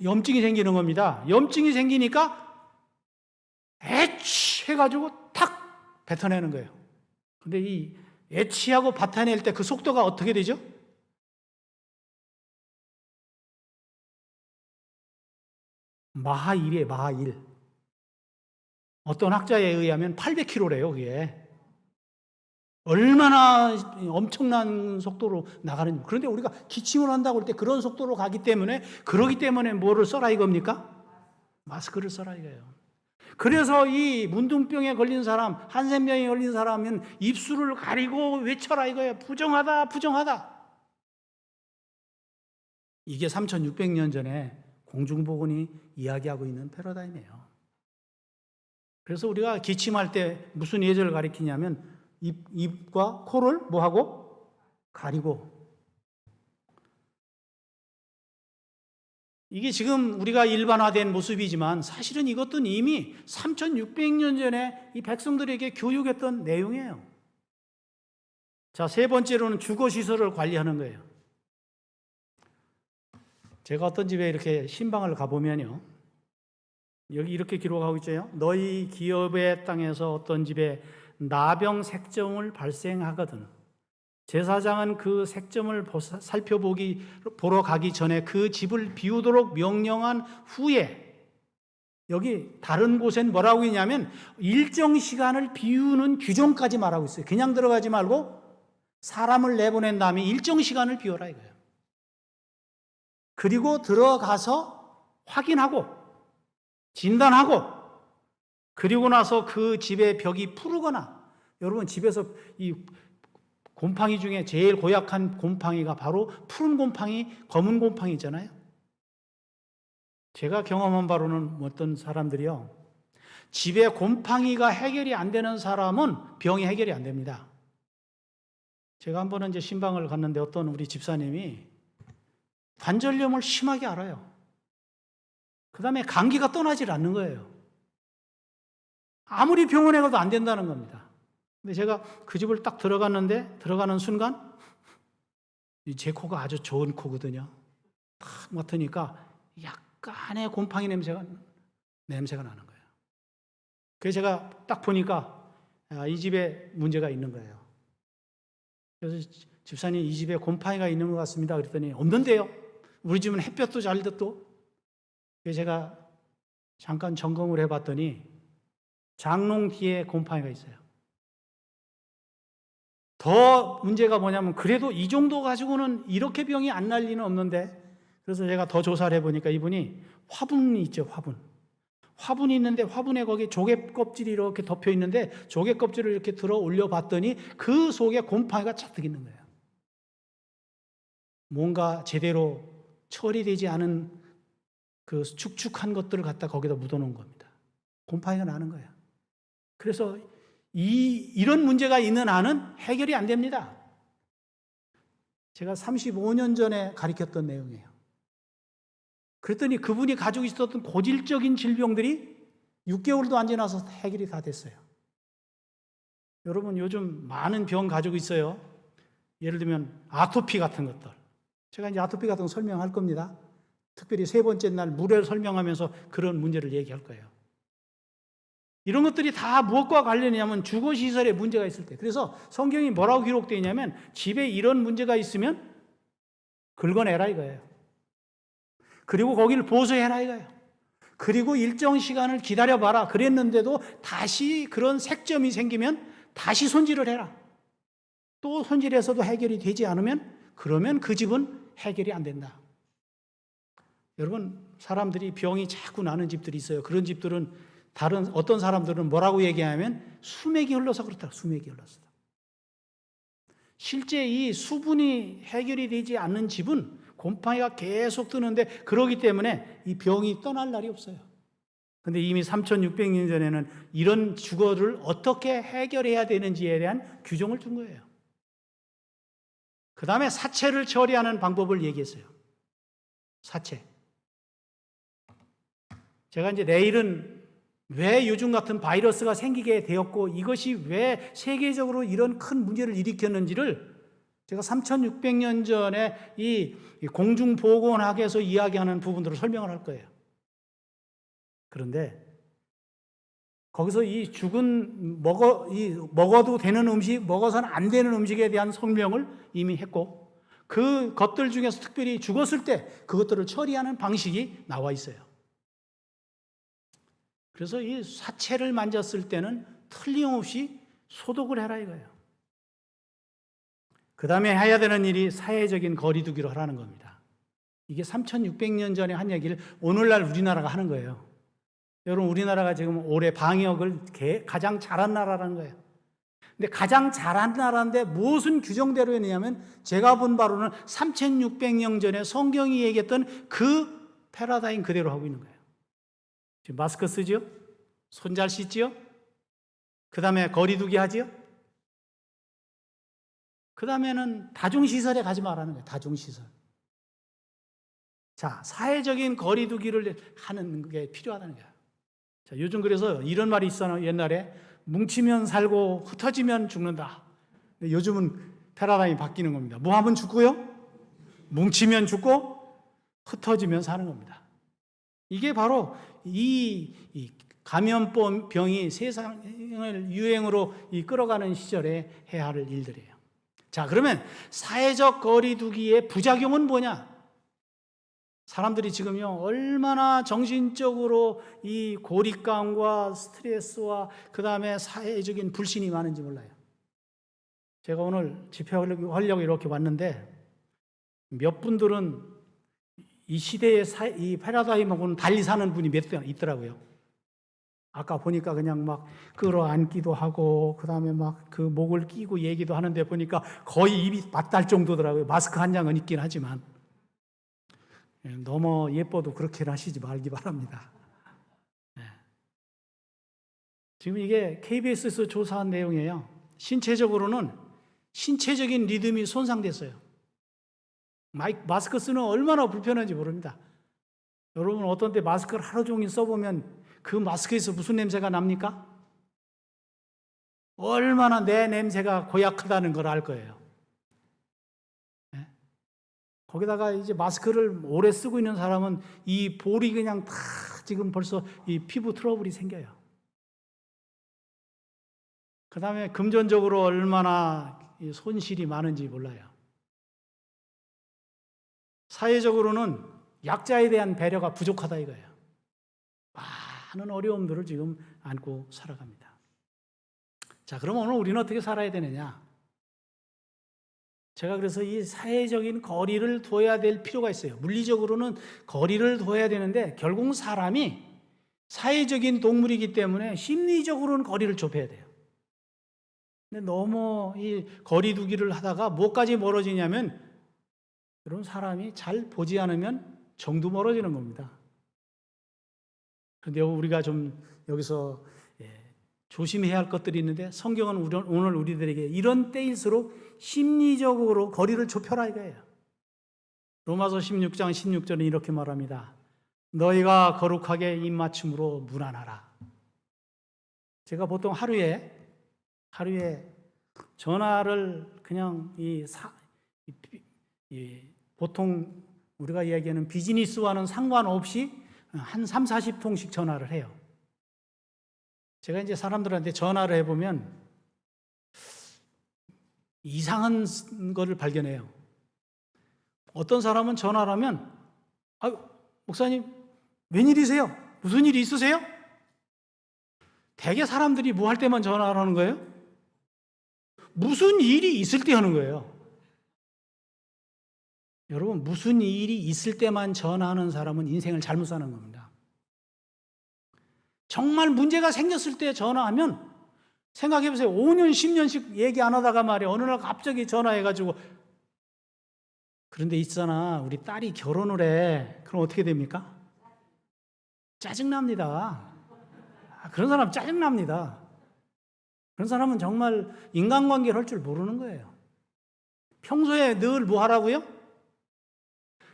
염증이 생기는 겁니다. 염증이 생기니까 해가지고 탁 뱉어내는 거예요. 근데 이 애치하고 뱉어낼 때 그 속도가 어떻게 되죠? 마하 1이에요, 마하 1. 어떤 학자에 의하면 800km래요, 그게. 얼마나 엄청난 속도로 나가는지. 그런데 우리가 기침을 한다고 할 때 그런 속도로 가기 때문에, 그러기 때문에 뭐를 써라 이겁니까? 마스크를 써라 이거예요. 그래서 이 문둥병에 걸린 사람, 한센병에 걸린 사람은 입술을 가리고 외쳐라 이거예요. 부정하다. 이게 3600년 전에 공중보건이 이야기하고 있는 패러다임이에요. 그래서 우리가 기침할 때 무슨 예절을 가리키냐면 입과 코를 뭐하고? 가리고. 이게 지금 우리가 일반화된 모습이지만 사실은 이것도 이미 3600년 전에 이 백성들에게 교육했던 내용이에요. 자, 세 번째로는 주거시설을 관리하는 거예요. 제가 어떤 집에 이렇게 신방을 가보면요, 여기 이렇게 기록하고 있죠. 너희 기업의 땅에서 어떤 집에 나병 색점을 발생하거든 제사장은 그 색점을 보러 가기 전에 그 집을 비우도록 명령한 후에, 여기 다른 곳엔 뭐라고 했냐면 일정 시간을 비우는 규정까지 말하고 있어요. 그냥 들어가지 말고 사람을 내보낸 다음에 일정 시간을 비워라 이거예요. 그리고 들어가서 확인하고 진단하고, 그리고 나서 그 집의 벽이 푸르거나, 여러분 집에서 이 곰팡이 중에 제일 고약한 곰팡이가 바로 푸른 곰팡이, 검은 곰팡이잖아요. 제가 경험한 바로는 어떤 사람들이요, 집에 곰팡이가 해결이 안 되는 사람은 병이 해결이 안 됩니다. 제가 한 번은 이제 신방을 갔는데 어떤 우리 집사님이 관절염을 심하게 앓아요. 그 다음에 감기가 떠나질 않는 거예요. 아무리 병원에 가도 안 된다는 겁니다. 근데 제가 그 집을 딱 들어갔는데, 들어가는 순간 제 코가 아주 좋은 코거든요. 딱 맡으니까 약간의 곰팡이 냄새가 나는 거예요. 그래서 제가 딱 보니까 이 집에 문제가 있는 거예요. 그래서 집사님, 이 집에 곰팡이가 있는 것 같습니다. 그랬더니 없는데요. 우리 집은 햇볕도 잘 듣고. 그래서 제가 잠깐 점검을 해봤더니 장롱 뒤에 곰팡이가 있어요. 더 문제가 뭐냐면 그래도 이 정도 가지고는 이렇게 병이 안 날 리는 없는데, 그래서 제가 더 조사를 해보니까 이분이 화분이 있죠. 화분이 있는데 화분에 거기 조개 껍질이 이렇게 덮여 있는데 조개 껍질을 이렇게 들어 올려 봤더니 그 속에 곰팡이가 잔뜩 있는 거예요. 뭔가 제대로 처리되지 않은 그 축축한 것들을 갖다 거기다 묻어놓은 겁니다. 곰팡이가 나는 거예요. 그래서 이런 문제가 있는 한은 해결이 안 됩니다. 제가 35년 전에 가르쳤던 내용이에요. 그랬더니 그분이 가지고 있었던 고질적인 질병들이 6개월도 안 지나서 해결이 다 됐어요. 여러분 요즘 많은 병 가지고 있어요. 예를 들면 아토피 같은 것들. 제가 이제 아토피 같은 거 설명할 겁니다. 특별히 세 번째 날 물을 설명하면서 그런 문제를 얘기할 거예요. 이런 것들이 다 무엇과 관련이냐면 주거시설에 문제가 있을 때. 그래서 성경이 뭐라고 기록되어 있냐면 집에 이런 문제가 있으면 긁어내라 이거예요. 그리고 거기를 보수해라 이거예요. 그리고 일정 시간을 기다려봐라. 그랬는데도 다시 그런 색점이 생기면 다시 손질을 해라. 또 손질해서도 해결이 되지 않으면 그러면 그 집은 해결이 안 된다. 여러분, 사람들이 병이 자꾸 나는 집들이 있어요. 그런 집들은 어떤 사람들은 뭐라고 얘기하면 수맥이 흘러서 그렇다. 수맥이 흘러서. 실제 이 수분이 해결이 되지 않는 집은 곰팡이가 계속 뜨는데, 그러기 때문에 이 병이 떠날 날이 없어요. 근데 이미 3600년 전에는 이런 주거를 어떻게 해결해야 되는지에 대한 규정을 준 거예요. 그 다음에 사체를 처리하는 방법을 얘기했어요. 사체. 제가 이제 내일은 왜 요즘 같은 바이러스가 생기게 되었고 이것이 왜 세계적으로 이런 큰 문제를 일으켰는지를 제가 3600년 전에 이 공중보건학에서 이야기하는 부분들을 설명을 할 거예요. 그런데 거기서 이 먹어도 되는 음식, 먹어서는 안 되는 음식에 대한 설명을 이미 했고, 그 것들 중에서 특별히 죽었을 때 그것들을 처리하는 방식이 나와 있어요. 그래서 이 사체를 만졌을 때는 틀림없이 소독을 해라 이거예요. 그 다음에 해야 되는 일이 사회적인 거리두기를 하라는 겁니다. 이게 3600년 전에 한 얘기를 오늘날 우리나라가 하는 거예요. 여러분, 우리나라가 지금 올해 방역을 가장 잘한 나라라는 거예요. 근데 가장 잘한 나라인데 무슨 규정대로 했냐면 제가 본 바로는 3600년 전에 성경이 얘기했던 그 패러다임 그대로 하고 있는 거예요. 지금 마스크 쓰죠? 손 잘 씻지요? 그 다음에 거리 두기 하지요? 그 다음에는 다중시설에 가지 말라는 거예요. 다중시설. 자, 사회적인 거리 두기를 하는 게 필요하다는 거예요. 자, 요즘 그래서 이런 말이 있었나 옛날에 뭉치면 살고 흩어지면 죽는다. 근데 요즘은 패러다임이 바뀌는 겁니다. 뭐 하면 죽고요? 뭉치면 죽고 흩어지면 사는 겁니다. 이게 바로 이 감염병이 세상을 유행으로 끌어가는 시절에 해야 할 일들이에요. 자, 그러면 사회적 거리 두기의 부작용은 뭐냐? 사람들이 지금요, 얼마나 정신적으로 이 고립감과 스트레스와 그 다음에 사회적인 불신이 많은지 몰라요. 제가 오늘 집회하려고 이렇게 왔는데 몇 분들은 이 시대의 이 패러다임하고는 달리 사는 분이 몇 명 있더라고요. 아까 보니까 그냥 막 끌어안기도 하고 그 다음에 막 그 목을 끼고 얘기도 하는데 보니까 거의 입이 맞닿을 정도더라고요. 마스크 한 장은 있긴 하지만. 너무 예뻐도 그렇게 하시지 말기 바랍니다. 지금 이게 KBS에서 조사한 내용이에요. 신체적으로는 신체적인 리듬이 손상됐어요. 마스크 쓰는 얼마나 불편한지 모릅니다. 여러분 어떤 때 마스크를 하루 종일 써보면 그 마스크에서 무슨 냄새가 납니까? 얼마나 내 냄새가 고약하다는 걸 알 거예요. 거기다가 이제 마스크를 오래 쓰고 있는 사람은 이 볼이 그냥 다 지금 벌써 이 피부 트러블이 생겨요. 그 다음에 금전적으로 얼마나 손실이 많은지 몰라요. 사회적으로는 약자에 대한 배려가 부족하다 이거예요. 많은 어려움들을 지금 안고 살아갑니다. 자, 그럼 오늘 우리는 어떻게 살아야 되느냐? 제가 그래서 이 사회적인 거리를 둬야 될 필요가 있어요. 물리적으로는 거리를 둬야 되는데 결국 사람이 사회적인 동물이기 때문에 심리적으로는 거리를 좁혀야 돼요. 근데 너무 이 거리 두기를 하다가 뭐까지 멀어지냐면 여러분 사람이 잘 보지 않으면 정도 멀어지는 겁니다. 그런데 우리가 좀 여기서 조심해야 할 것들이 있는데 성경은 오늘 우리들에게 이런 때일수록 심리적으로 거리를 좁혀라 이거예요. 로마서 16장 16절은 이렇게 말합니다. 너희가 거룩하게 입맞춤으로 무난하라. 제가 보통 하루에 전화를 그냥 보통 우리가 이야기하는 비즈니스와는 상관없이 한 3, 40통씩 전화를 해요. 제가 이제 사람들한테 전화를 해보면 이상한 거를 발견해요. 어떤 사람은 전화를 하면 목사님 웬일이세요? 무슨 일이 있으세요? 대개 사람들이 뭐 할 때만 전화를 하는 거예요? 무슨 일이 있을 때 하는 거예요. 여러분 무슨 일이 있을 때만 전화하는 사람은 인생을 잘못 사는 겁니다. 정말 문제가 생겼을 때 전화하면 생각해보세요. 5년, 10년씩 얘기 안 하다가 말이야. 어느 날 갑자기 전화해가지고 그런데 있잖아. 우리 딸이 결혼을 해. 그럼 어떻게 됩니까? 짜증납니다. 그런 사람 짜증납니다. 그런 사람은 정말 인간관계를 할 줄 모르는 거예요. 평소에 늘 뭐 하라고요?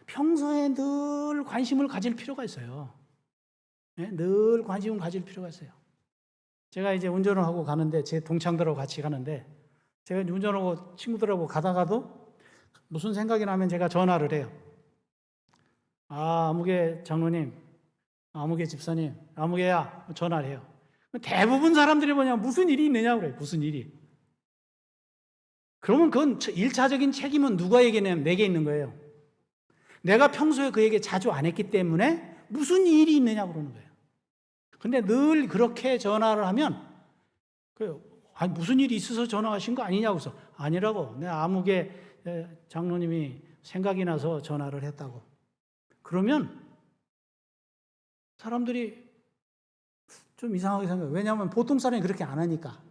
평소에 늘 관심을 가질 필요가 있어요. 늘 관심을 가질 필요가 있어요. 제가 이제 운전을 하고 가는데 제 동창들하고 같이 가는데 제가 운전하고 친구들하고 가다가도 무슨 생각이 나면 제가 전화를 해요. 아무개 장로님, 아무개 집사님, 아무개야 전화를 해요. 대부분 사람들이 뭐냐 무슨 일이 있느냐고 그래요. 무슨 일이. 그러면 그건 1차적인 책임은 누가에게냐면 내게 있는 거예요. 내가 평소에 그에게 자주 안 했기 때문에 무슨 일이 있느냐고 그러는 거예요. 근데 늘 그렇게 전화를 하면 무슨 일이 있어서 전화하신 거 아니냐고 해서 아니라고. 내 아무개 장로님이 생각이 나서 전화를 했다고. 그러면 사람들이 좀 이상하게 생각해요. 왜냐하면 보통 사람이 그렇게 안 하니까.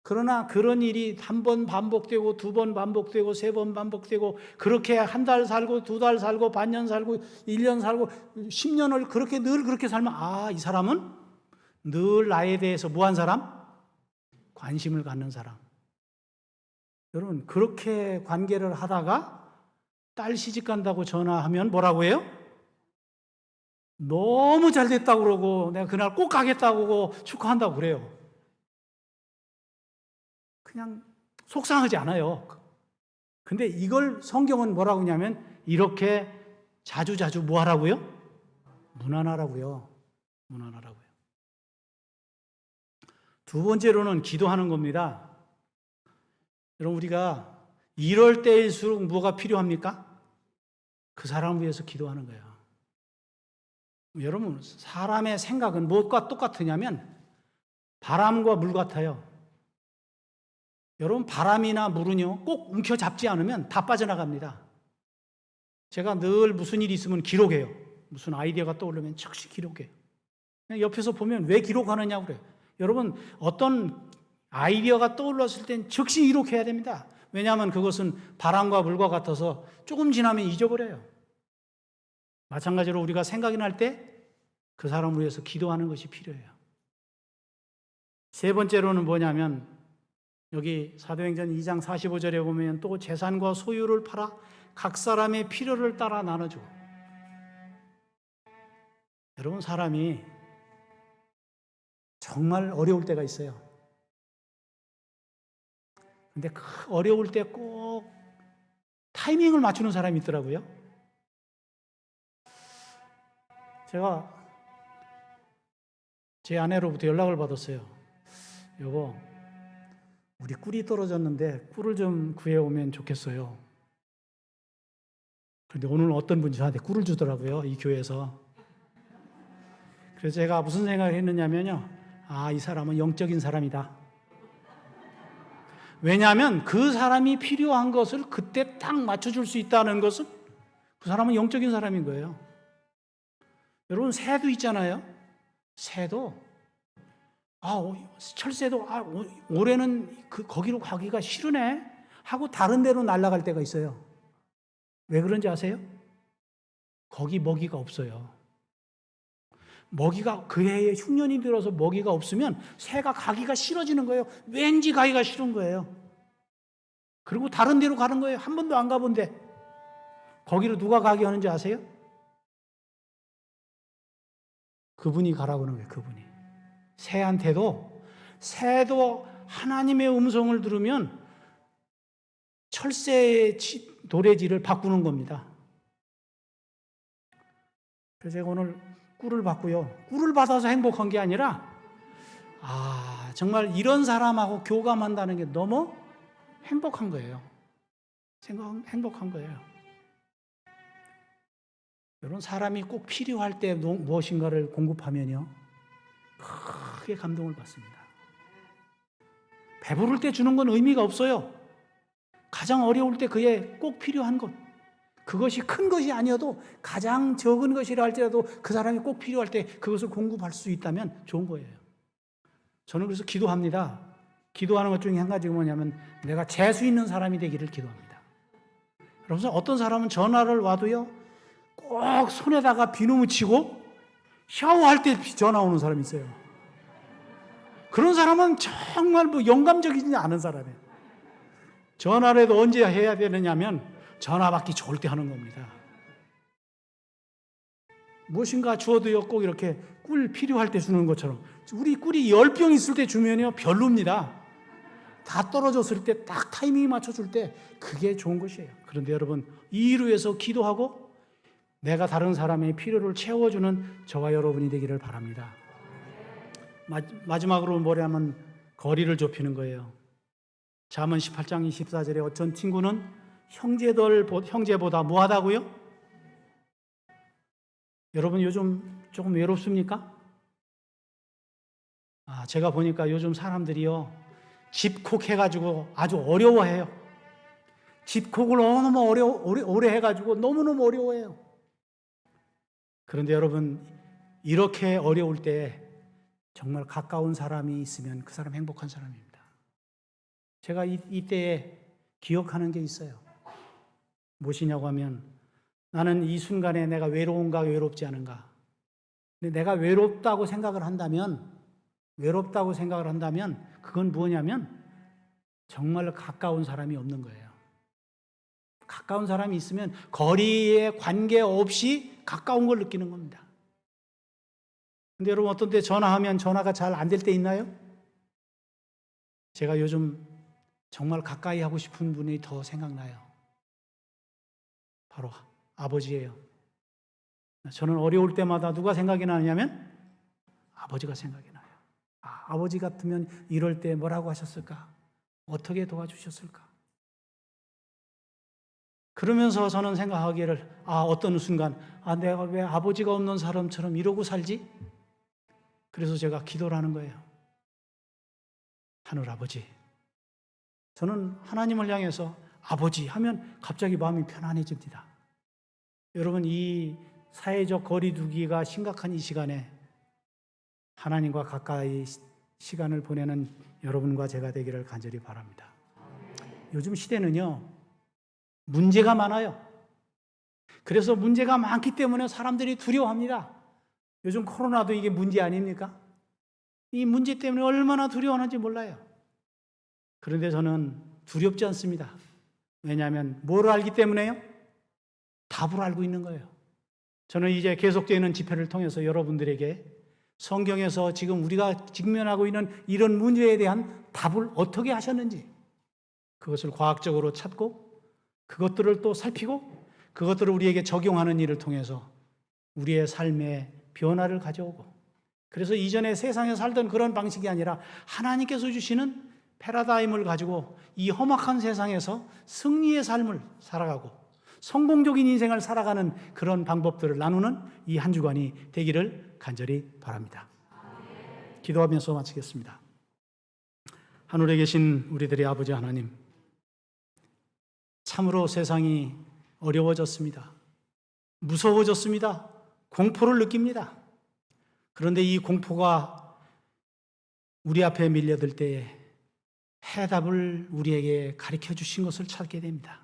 그러나 그런 일이 한 번 반복되고 두 번 반복되고 세 번 반복되고 그렇게 한 달 살고 두 달 살고 반년 살고 1년 살고 10년을 그렇게 늘 그렇게 살면 이 사람은 늘 나에 대해서 뭐한 사람? 관심을 갖는 사람. 여러분 그렇게 관계를 하다가 딸 시집 간다고 전화하면 뭐라고 해요? 너무 잘 됐다고 그러고 내가 그날 꼭 가겠다고 축하한다고 그래요. 그냥 속상하지 않아요. 근데 이걸 성경은 뭐라고 하냐면 이렇게 자주자주 뭐 하라고요? 문안하라고요. 문안하라고요. 두 번째로는 기도하는 겁니다. 여러분 우리가 이럴 때일수록 뭐가 필요합니까? 그 사람을 위해서 기도하는 거예요. 여러분 사람의 생각은 무엇과 똑같으냐면 바람과 물 같아요. 여러분 바람이나 물은요 꼭 움켜잡지 않으면 다 빠져나갑니다. 제가 늘 무슨 일이 있으면 기록해요. 무슨 아이디어가 떠오르면 즉시 기록해요. 그냥 옆에서 보면 왜 기록하느냐고 그래요. 여러분 어떤 아이디어가 떠올랐을 땐 즉시 기록해야 됩니다. 왜냐하면 그것은 바람과 물과 같아서 조금 지나면 잊어버려요. 마찬가지로 우리가 생각이 날 때 그 사람을 위해서 기도하는 것이 필요해요. 세 번째로는 뭐냐면 여기 사도행전 2장 45절에 보면 또 재산과 소유를 팔아 각 사람의 필요를 따라 나눠주고. 여러분 사람이 정말 어려울 때가 있어요. 근데 그 어려울 때 꼭 타이밍을 맞추는 사람이 있더라고요. 제가 제 아내로부터 연락을 받았어요. 여보, 우리 꿀이 떨어졌는데 꿀을 좀 구해오면 좋겠어요. 그런데 오늘 어떤 분이 저한테 꿀을 주더라고요. 이 교회에서. 그래서 제가 무슨 생각을 했느냐면요. 이 사람은 영적인 사람이다. 왜냐하면 그 사람이 필요한 것을 그때 딱 맞춰줄 수 있다는 것은 그 사람은 영적인 사람인 거예요. 여러분 새도 있잖아요. 새도 철새도 올해는 거기로 가기가 싫으네 하고 다른 데로 날아갈 때가 있어요. 왜 그런지 아세요? 거기 먹이가 없어요. 먹이가 그 해에 흉년이 들어서 먹이가 없으면 새가 가기가 싫어지는 거예요. 왠지 가기가 싫은 거예요. 그리고 다른 데로 가는 거예요. 한 번도 안 가본데. 거기로 누가 가게 하는지 아세요? 그분이 가라고 하는 거예요. 그분이. 새도 하나님의 음성을 들으면 철새의 노래지를 바꾸는 겁니다. 그래서 제가 오늘 꿀을 받고요. 꿀을 받아서 행복한 게 아니라 정말 이런 사람하고 교감한다는 게 너무 행복한 거예요. 행복한 거예요. 여러분 사람이 꼭 필요할 때 무엇인가를 공급하면요 크게 감동을 받습니다. 배부를 때 주는 건 의미가 없어요. 가장 어려울 때 그에 꼭 필요한 것, 그것이 큰 것이 아니어도 가장 적은 것이라 할지라도 그 사람이 꼭 필요할 때 그것을 공급할 수 있다면 좋은 거예요. 저는 그래서 기도합니다. 기도하는 것 중에 한 가지가 뭐냐면 내가 재수 있는 사람이 되기를 기도합니다. 여러분 어떤 사람은 전화를 와도요 꼭 손에다가 비누 묻히고 샤워할 때 전화 오는 사람이 있어요. 그런 사람은 정말 영감적이지 않은 사람이에요. 전화를 해도 언제 해야 되느냐면 전화 받기 좋을 때 하는 겁니다. 무엇인가 주어도요 꼭 이렇게 꿀 필요할 때 주는 것처럼 우리 꿀이 10병 있을 때 주면요 별로입니다. 다 떨어졌을 때 딱 타이밍 맞춰줄 때 그게 좋은 것이에요. 그런데 여러분 이 일을 위해서 기도하고 내가 다른 사람의 필요를 채워주는 저와 여러분이 되기를 바랍니다. 마지막으로 뭐냐면 거리를 좁히는 거예요. 잠언 18장 24절에 어떤 친구는 형제보다 뭐하다고요? 여러분 요즘 조금 외롭습니까? 제가 보니까 요즘 사람들이요 집콕해가지고 아주 어려워해요. 집콕을 너무 오래 해가지고 너무너무 어려워해요. 그런데 여러분 이렇게 어려울 때 정말 가까운 사람이 있으면 그 사람 행복한 사람입니다. 제가 이때에 기억하는 게 있어요. 무엇이냐고 하면 나는 이 순간에 내가 외로운가 외롭지 않은가. 근데 내가 외롭다고 생각을 한다면 그건 뭐냐면 정말 가까운 사람이 없는 거예요. 가까운 사람이 있으면 거리에 관계없이 가까운 걸 느끼는 겁니다. 근데 여러분 어떤 때 전화하면 전화가 잘 안 될 때 있나요? 제가 요즘 정말 가까이 하고 싶은 분이 더 생각나요. 바로 아버지예요. 저는 어려울 때마다 누가 생각이 나냐면 아버지가 생각이 나요. 아버지 같으면 이럴 때 뭐라고 하셨을까? 어떻게 도와주셨을까? 그러면서 저는 생각하기를 어떤 순간 내가 왜 아버지가 없는 사람처럼 이러고 살지? 그래서 제가 기도를 하는 거예요. 하늘 아버지, 저는 하나님을 향해서 아버지 하면 갑자기 마음이 편안해집니다. 여러분, 이 사회적 거리두기가 심각한 이 시간에 하나님과 가까이 시간을 보내는 여러분과 제가 되기를 간절히 바랍니다. 요즘 시대는요, 문제가 많아요. 그래서 문제가 많기 때문에 사람들이 두려워합니다. 요즘 코로나도 이게 문제 아닙니까? 이 문제 때문에 얼마나 두려워하는지 몰라요. 그런데 저는 두렵지 않습니다. 왜냐하면 뭘 알기 때문에요? 답을 알고 있는 거예요. 저는 이제 계속되는 집회를 통해서 여러분들에게 성경에서 지금 우리가 직면하고 있는 이런 문제에 대한 답을 어떻게 하셨는지 그것을 과학적으로 찾고 그것들을 또 살피고 그것들을 우리에게 적용하는 일을 통해서 우리의 삶에 변화를 가져오고 그래서 이전에 세상에 살던 그런 방식이 아니라 하나님께서 주시는 패러다임을 가지고 이 험악한 세상에서 승리의 삶을 살아가고 성공적인 인생을 살아가는 그런 방법들을 나누는 이 한 주간이 되기를 간절히 바랍니다. 기도하면서 마치겠습니다. 하늘에 계신 우리들의 아버지 하나님, 참으로 세상이 어려워졌습니다. 무서워졌습니다. 공포를 느낍니다. 그런데 이 공포가 우리 앞에 밀려들 때에 해답을 우리에게 가르쳐 주신 것을 찾게 됩니다.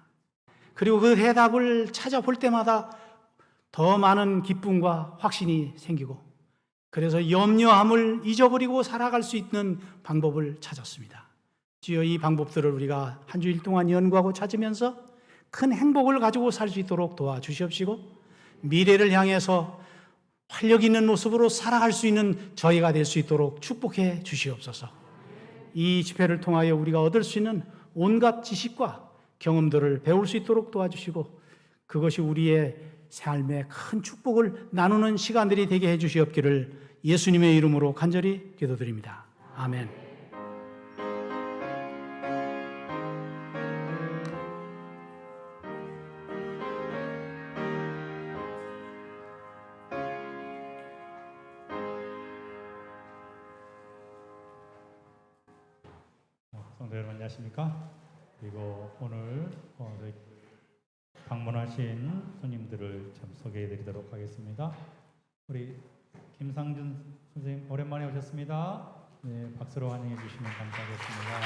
그리고 그 해답을 찾아볼 때마다 더 많은 기쁨과 확신이 생기고 그래서 염려함을 잊어버리고 살아갈 수 있는 방법을 찾았습니다. 주여, 이 방법들을 우리가 한 주일 동안 연구하고 찾으면서 큰 행복을 가지고 살 수 있도록 도와주시옵시고 미래를 향해서 활력 있는 모습으로 살아갈 수 있는 저희가 될 수 있도록 축복해 주시옵소서. 이 집회를 통하여 우리가 얻을 수 있는 온갖 지식과 경험들을 배울 수 있도록 도와주시고 그것이 우리의 삶에 큰 축복을 나누는 시간들이 되게 해 주시옵기를 예수님의 이름으로 간절히 기도드립니다. 아멘. 성도 여러분 안녕하십니까? 그리고 오늘 방문하신 손님들을 참 소개해드리도록 하겠습니다. 우리 김상준 선생님 오랜만에 오셨습니다. 네, 박수로 환영해 주시면 감사하겠습니다.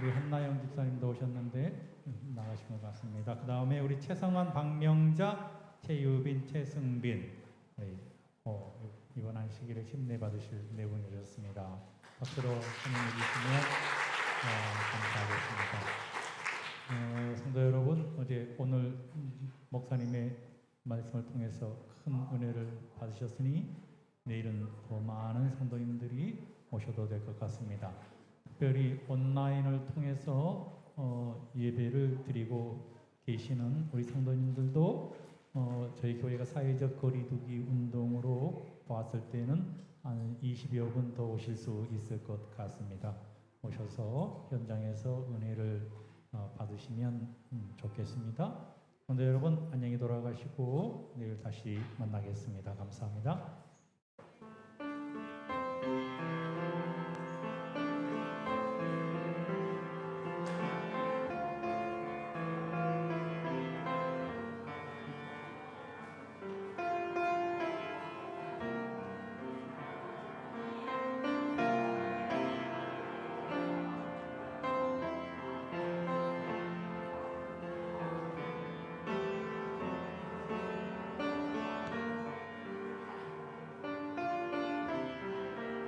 우리 한나영 집사님도 오셨는데 나가신 것 같습니다. 그 다음에 우리 최성환, 박명자, 최유빈, 최승빈 이번 한 시기를 힘내 받으실 네 분이 오셨습니다. 박수로 환영해 주시면 감사하겠습니다. 성도 여러분, 오늘 목사님의 말씀을 통해서 큰 은혜를 받으셨으니 내일은 더 많은 성도님들이 오셔도 될 것 같습니다. 특별히 온라인을 통해서 예배를 드리고 계시는 우리 성도님들도 저희 교회가 사회적 거리두기 운동으로 봤을 때는 한 20여 분 더 오실 수 있을 것 같습니다. 오셔서 현장에서 은혜를 받으시면 좋겠습니다. 성도 여러분 안녕히 돌아가시고 내일 다시 만나겠습니다. 감사합니다.